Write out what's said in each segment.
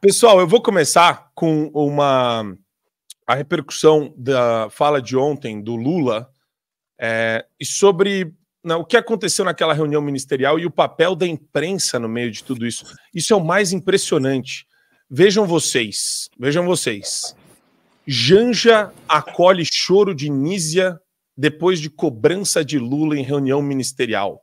Pessoal, eu vou começar com a repercussão da fala de ontem do Lula e sobre o que aconteceu naquela reunião ministerial e o papel da imprensa no meio de tudo isso. Isso é o mais impressionante. Vejam vocês. Janja acolhe choro de Nízia depois de cobrança de Lula em reunião ministerial.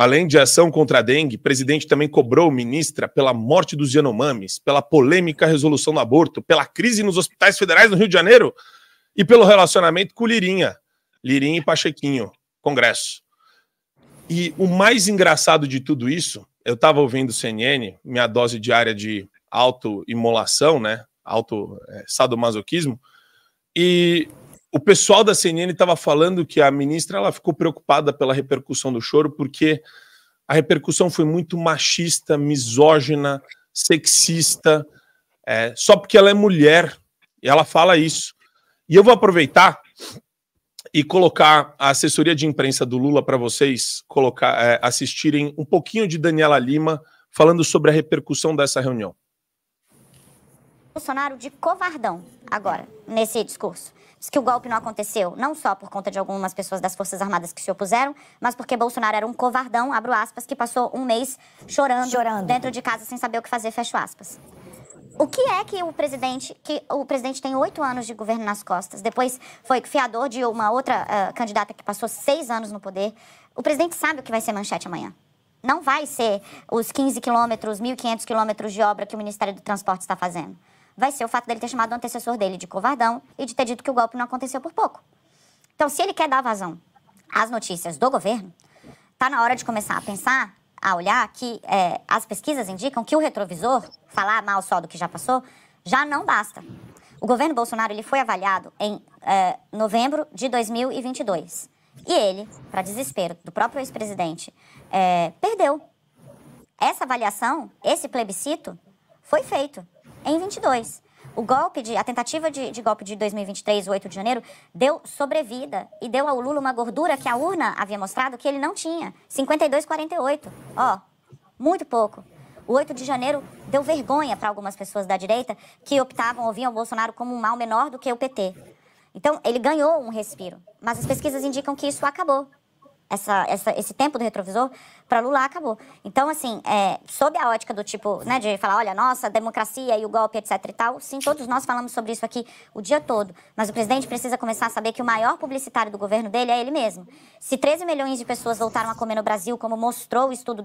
Além de ação contra a dengue, o presidente também cobrou ministra pela morte dos Yanomamis, pela polêmica resolução do aborto, pela crise nos hospitais federais no Rio de Janeiro e pelo relacionamento com Lirinha e Pachequinho, Congresso. E o mais engraçado de tudo isso, eu estava ouvindo CNN, minha dose diária de autoimolação, né? Sadomasoquismo, e o pessoal da CNN estava falando que a ministra ela ficou preocupada pela repercussão do choro porque a repercussão foi muito machista, misógina, sexista, só porque ela é mulher, e ela fala isso. E eu vou aproveitar e colocar a assessoria de imprensa do Lula para vocês assistirem um pouquinho de Daniela Lima falando sobre a repercussão dessa reunião. Bolsonaro de covardão agora, nesse discurso. Diz que o golpe não aconteceu, não só por conta de algumas pessoas das Forças Armadas que se opuseram, mas porque Bolsonaro era um covardão, abro aspas, que passou um mês chorando dentro de casa sem saber o que fazer, fecho aspas. O que é que o presidente tem 8 anos de governo nas costas, depois foi fiador de uma outra candidata que passou 6 anos no poder. O presidente sabe o que vai ser manchete amanhã. Não vai ser os 15 quilômetros, 1.500 quilômetros de obra que o Ministério do Transporte está fazendo. Vai ser o fato dele ter chamado o antecessor dele de covardão e de ter dito que o golpe não aconteceu por pouco. Então, se ele quer dar vazão às notícias do governo, está na hora de começar a pensar, a olhar que as pesquisas indicam que o retrovisor, falar mal só do que já passou, já não basta. O governo Bolsonaro ele foi avaliado em novembro de 2022. E ele, para desespero do próprio ex-presidente, perdeu. Essa avaliação, esse plebiscito, foi feito em 22. A tentativa de golpe de 2023, o 8 de janeiro, deu sobrevida e deu ao Lula uma gordura que a urna havia mostrado que ele não tinha. 52,48. Ó, muito pouco. O 8 de janeiro deu vergonha para algumas pessoas da direita que ouviam o Bolsonaro como um mal menor do que o PT. Então, ele ganhou um respiro. Mas as pesquisas indicam que isso acabou. Esse tempo do retrovisor, para Lula, acabou. Então, assim, sob a ótica do tipo, né, de falar, olha, nossa, democracia e o golpe, etc e tal, sim, todos nós falamos sobre isso aqui o dia todo. Mas o presidente precisa começar a saber que o maior publicitário do governo dele é ele mesmo. Se 13 milhões de pessoas voltaram a comer no Brasil, como mostrou o estudo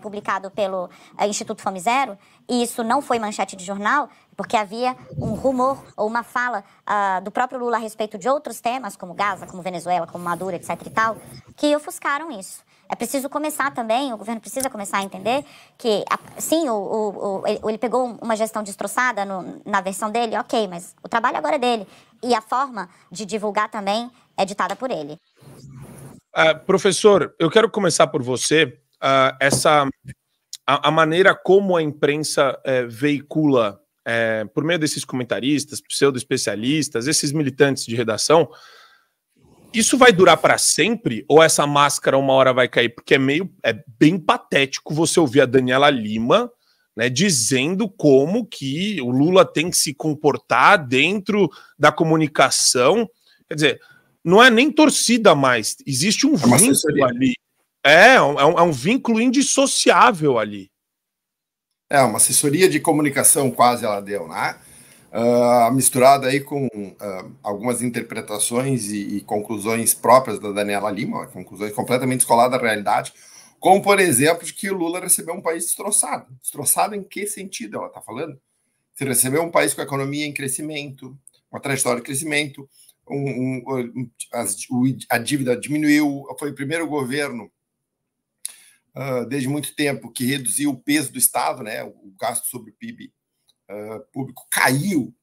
publicado pelo Instituto Fome Zero, e isso não foi manchete de jornal, porque havia um rumor ou uma fala do próprio Lula a respeito de outros temas, como Gaza, como Venezuela, como Maduro, etc e tal, que ofuscaram isso. É preciso começar também, o governo precisa começar a entender que, sim, ele pegou uma gestão destroçada na versão dele, ok, mas o trabalho agora é dele. E a forma de divulgar também é ditada por ele. Professor, eu quero começar por você. A maneira como a imprensa veicula, por meio desses comentaristas, pseudo-especialistas, esses militantes de redação, isso vai durar para sempre? Ou essa máscara uma hora vai cair? Porque é bem patético você ouvir a Daniela Lima, né, dizendo como que o Lula tem que se comportar dentro da comunicação. Quer dizer, não é nem torcida mais, existe um vínculo ali. É um vínculo indissociável ali. Uma assessoria de comunicação quase ela deu, né? Misturada aí com algumas interpretações e conclusões próprias da Daniela Lima, conclusões completamente descoladas da realidade, como, por exemplo, de que o Lula recebeu um país destroçado. Destroçado em que sentido ela está falando? Você recebeu um país com a economia em crescimento, uma trajetória de crescimento, a dívida diminuiu, foi o primeiro governo desde muito tempo que reduziu o peso do Estado, né? O gasto sobre o PIB público caiu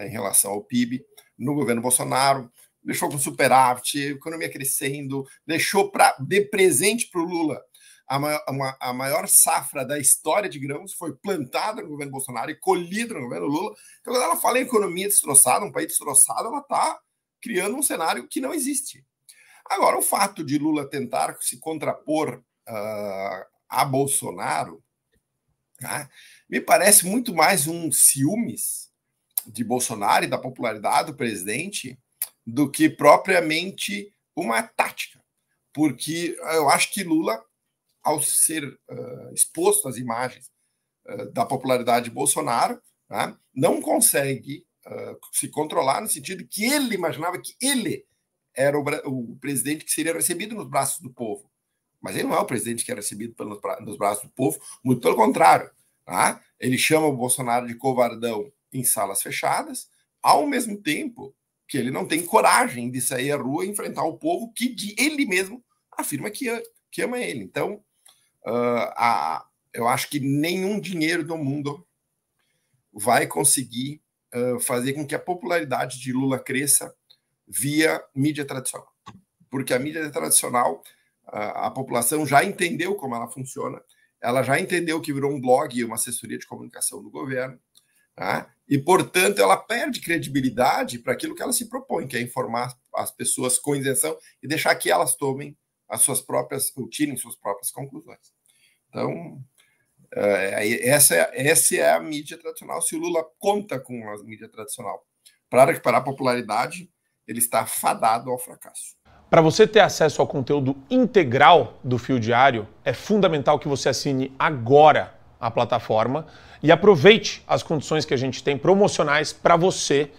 em relação ao PIB no governo Bolsonaro, deixou com superávit, economia crescendo, deixou de presente para o Lula a maior safra da história de grãos, foi plantada no governo Bolsonaro e colhida no governo Lula. Então, quando ela fala em economia destroçada, um país destroçado, ela está criando um cenário que não existe. Agora, o fato de Lula tentar se contrapor a Bolsonaro, né, me parece muito mais um ciúmes de Bolsonaro e da popularidade do presidente do que propriamente uma tática. Porque eu acho que Lula, ao ser exposto às imagens da popularidade de Bolsonaro, né, não consegue se controlar, no sentido que ele imaginava que ele era o presidente que seria recebido nos braços do povo. Mas ele não é o presidente que é recebido nos braços do povo, muito pelo contrário. Tá? Ele chama o Bolsonaro de covardão em salas fechadas, ao mesmo tempo que ele não tem coragem de sair à rua e enfrentar o povo que ele mesmo afirma que ama ele. Então, eu acho que nenhum dinheiro do mundo vai conseguir fazer com que a popularidade de Lula cresça via mídia tradicional. Porque a mídia tradicional, a população já entendeu como ela funciona, ela já entendeu que virou um blog e uma assessoria de comunicação do governo, tá? E, portanto, ela perde credibilidade para aquilo que ela se propõe, que é informar as pessoas com isenção e deixar que elas tomem as suas próprias, ou tirem suas próprias conclusões. Então, essa é a mídia tradicional. Se o Lula conta com a mídia tradicional para recuperar a popularidade, ele está fadado ao fracasso. Para você ter acesso ao conteúdo integral do Fio Diário, é fundamental que você assine agora a plataforma e aproveite as condições que a gente tem promocionais para você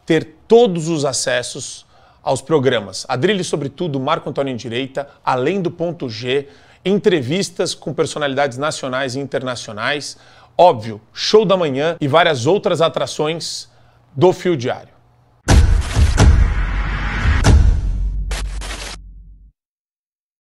ter todos os acessos aos programas Adrilho sobre Tudo, Marco Antônio em Direita, Além do Ponto G, entrevistas com personalidades nacionais e internacionais, óbvio, Show da Manhã e várias outras atrações do Fio Diário.